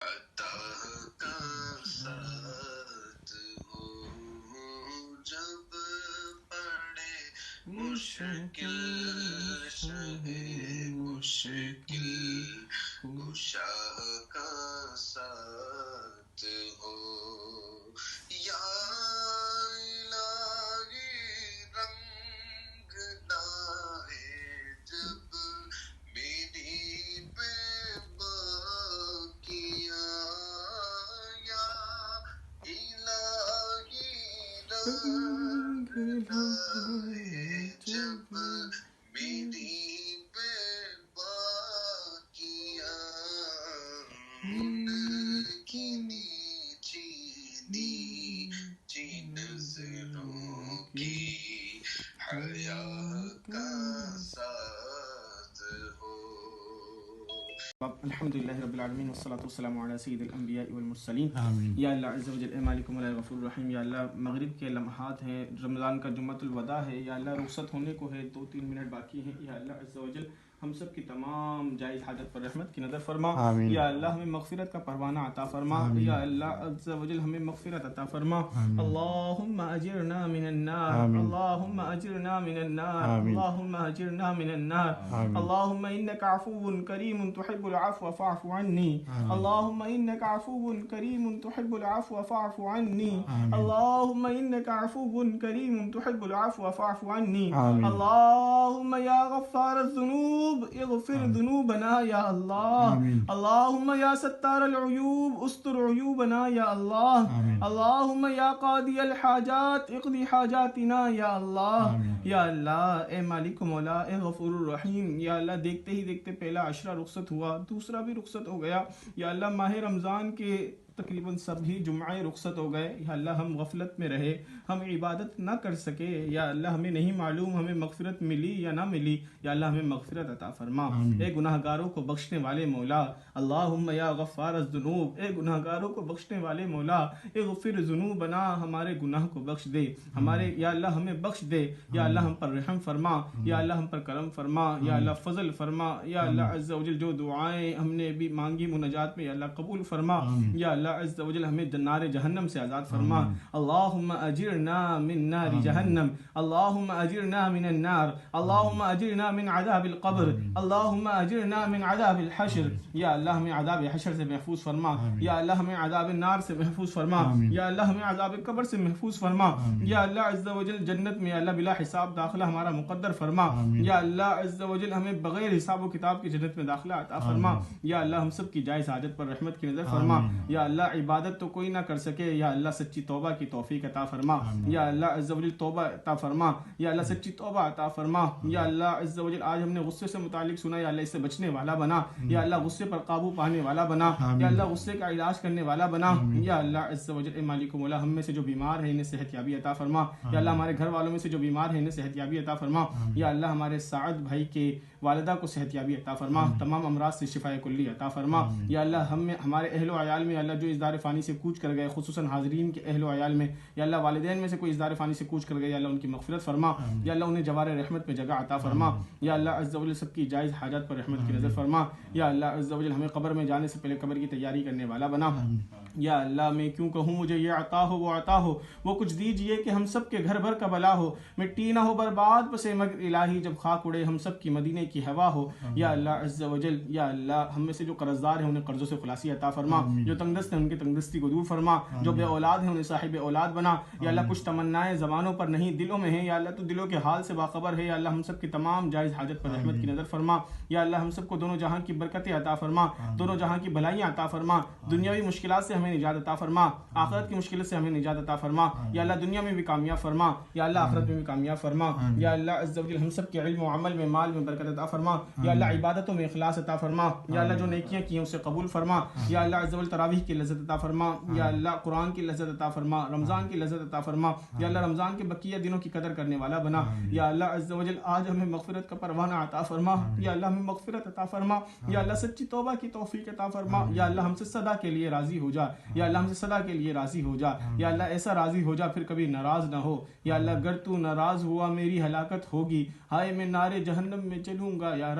عطا کا ساتھ ہو جب پڑے مشکل شہ مشکل کشا کا ساتھ ہو یا الہی رنگ لائے جب میری بے باکیاں یا الہی رنگ لائے جب میری بے باکیاں ان کی نیچی نیچی نظروں کی حیا کا ساتھ ہو. الحمدللہ رب العالمین والصلاة والسلام علی سید الانبیاء والمرسلین. یا اللہ عز و جل اے مالک مولا غفور الرحیم. یا اللہ مغرب کے لمحات ہیں، رمضان کا جمعۃ الوداع ہے. یا اللہ رخصت ہونے کو ہے، 2-3 منٹ باقی ہیں. یا اللہ عز و جل ہم سب کی تمام جائز حاجت پر رحمت کی نظر فرما. یا اللہ ہمیں مغفرت کا پروانہ عطا فرما. یا اللہ عز و جل ہمیں مغفرت عطا فرما. اللہم اجرنا من النار، اللہم اجرنا من النار، اللہم اجرنا من النار. اللہم انک عفو کریم تحب العفو فاعف عنی. اللہم انک عفو کریم تحب العفو فاعف عنی. اللہم انک عفو کریم تحب العفو فاعف عنی. اللہم یا غفار الذنوب اغفر ذنوبنا یا اللہ. اللہم یا ستار العیوب استر عیوبنا یا اللہ. اللہم یا قاضی الحاجات اقضی حاجاتنا یا اللہ. یا اللہ اے مالک مولا اے غفور الرحیم. یا اللہ دیکھتے ہی دیکھتے پہلا عشرہ رخصت ہوا، دوسرا بھی رخصت ہو گیا. یا اللہ ماہ رمضان کے تقریباً سبھی جمعے رخصت ہو گئے. یا اللہ ہم غفلت میں رہے، ہم عبادت نہ کر سکے. یا اللہ ہمیں نہیں معلوم ہمیں مغفرت ملی یا نہ ملی. یا اللہ ہمیں مغفرت عطا فرما. اے گناہ گاروں کو بخشنے والے مولا، اللہم یا غفار الذنوب، اے گناہ گاروں کو بخشنے والے مولا، اغفر ذنوبنا، ہمارے گناہ کو بخش دے، ہمارے یا اللہ ہمیں بخش دے. یا اللہ ہم پر رحم فرما. یا اللہ ہم پر کرم فرما. یا اللہ فضل فرما. یا اللہ عز و جل جو دعائیں ہم نے بھی مانگی مناجات میں، یا اللہ قبول فرما. یا اللہ عز و جل ہمیں نار جہنم سے آزاد فرما. اللہم اجرنا من نار جہنم، اللہم اجرنا من النار، اللہم اجرنا من عذاب القبر، اللہم اجرنا من عذاب الحشر. یا اللہ ہمیں عذاب حشر سے محفوظ فرما. یا اللہ ہمیں عذاب النار سے محفوظ فرما. یا اللہ ہمیں عذاب قبر سے محفوظ فرما. یا اللہ عز و جل جنت میں اللہ بلا حساب داخلہ ہمارا مقدر فرما. یا اللہ عز و جل ہمیں بغیر حساب و کتاب کی جنت میں داخلہ عطا فرما. یا اللہ ہم سب کی جائز حاجت پر رحمت کی نظر فرما. یا اللہ عبادت تو کوئی نہ کر سکے، یا اللہ سچی توبہ کی توفیق عطا فرما. یا اللہ عز و جل توبہ عطا فرما. یا اللہ سچی توبہ عطا فرما. یا اللہ عز و جل آج ہم نے غصے سے متعلق سنا، یا اللہ اس سے بچنے والا بنا. یا اللہ غصے پر قابو پانے والا بنا. یا اللہ غصے کا علاج کرنے والا بنا. یا اللہ عز و جل اے مالک مولا ہم میں سے جو بیمار ہیں انہیں صحت یابی عطا فرما. یا اللہ ہمارے گھر والوں میں سے جو بیمار ہیں انہیں صحت یابی عطا فرما. یا اللہ ہمارے سعد بھائی کے والدہ کو صحت یابی عطا فرما. تمام امراض سے شفا کلی عطا فرما. یا اللہ ہم میں ہمارے اہل و عیال میں اللہ جو اس دار فانی سے کوچ کر گئے، خصوصاً حاضرین کے اہل و عیال میں، یا اللہ والدین میں سے کوئی اس دار فانی سے کوچ کر گئے، یا اللہ ان کی مغفرت فرما. یا اللہ انہیں جوار رحمت میں جگہ عطا فرما. یا اللہ عز و جل سب کی جائز حاجات پر رحمت کی نظر فرما. یا اللہ عز و جل ہمیں قبر میں جانے سے پہلے قبر کی تیاری کرنے والا بنا. یا اللہ میں کیوں کہوں مجھے یہ عطا ہو وہ عطا ہو، وہ کچھ دیجئے کہ ہم سب کے گھر بھر کا بلا ہو. مٹی نہ ہو برباد پس مگر الہی جب خاک اڑے ہم سب کی مدینے کی ہوا ہو. یا اللہ عز و جل یا اللہ ہم میں سے جو قرض دار ہیں انہیں قرضوں سے خلاصی عطا فرما. جو تنگ دست ہیں ان کی تنگ دستی کو دور فرما. جو بے اولاد ہیں انہیں صاحب اولاد بنا. یا اللہ کچھ تمنائیں زبانوں پر نہیں دلوں میں ہیں، یا اللہ تو دلوں کے حال سے باخبر ہے. یا اللہ ہم سب کی تمام جائز حاجت پر رحمت کی نظر فرما. یا اللہ ہم سب کو دونوں جہاں کی برکتیں عطا فرما، دونوں جہاں کی بھلائیاں عطا فرما. دنیاوی مشکلات سے ہمیں نجات عطا فرما، آخرت کی مشکلات سے ہمیں نجات عطا فرما. یا اللہ دنیا میں بھی کامیاب فرما، یا اللہ آخرت میں بھی کامیاب فرما. یا اللہ عز و جل ہم سب کے علم و عمل میں مال میں برکت عطا فرما. یا اللہ عبادتوں میں اخلاص عطا فرما. یا اللہ جو نیکیاں کی ہیں اسے قبول فرما. یا اللہ عز و جل تراویح کی لذت عطا فرما. یا اللہ قرآن کی لذت عطا فرما، رمضان کی لذت عطا فرما. یا اللہ رمضان کے بقیہ دنوں کی قدر کرنے والا بنا. یا اللہ عز و جل آج ہمیں مغفرت کا پروانہ عطا فرما. یا اللہ ہمیں مغفرت عطا فرما. یا اللہ سچی توبہ کی توفیق عطا فرما. یا اللہ ہم سے صدا کے لیے راضی ہو جا. یا اللہ ہم سے صدا کے لیے راضی ہو جا. یا اللہ ایسا راضی ہو جا پھر کبھی ناراض نہ ہو. یا اللہ اگر تو ناراض ہوا میری ہلاکت ہوگی، ہائے میں نارے جہنم میں چلوں گا یا رب.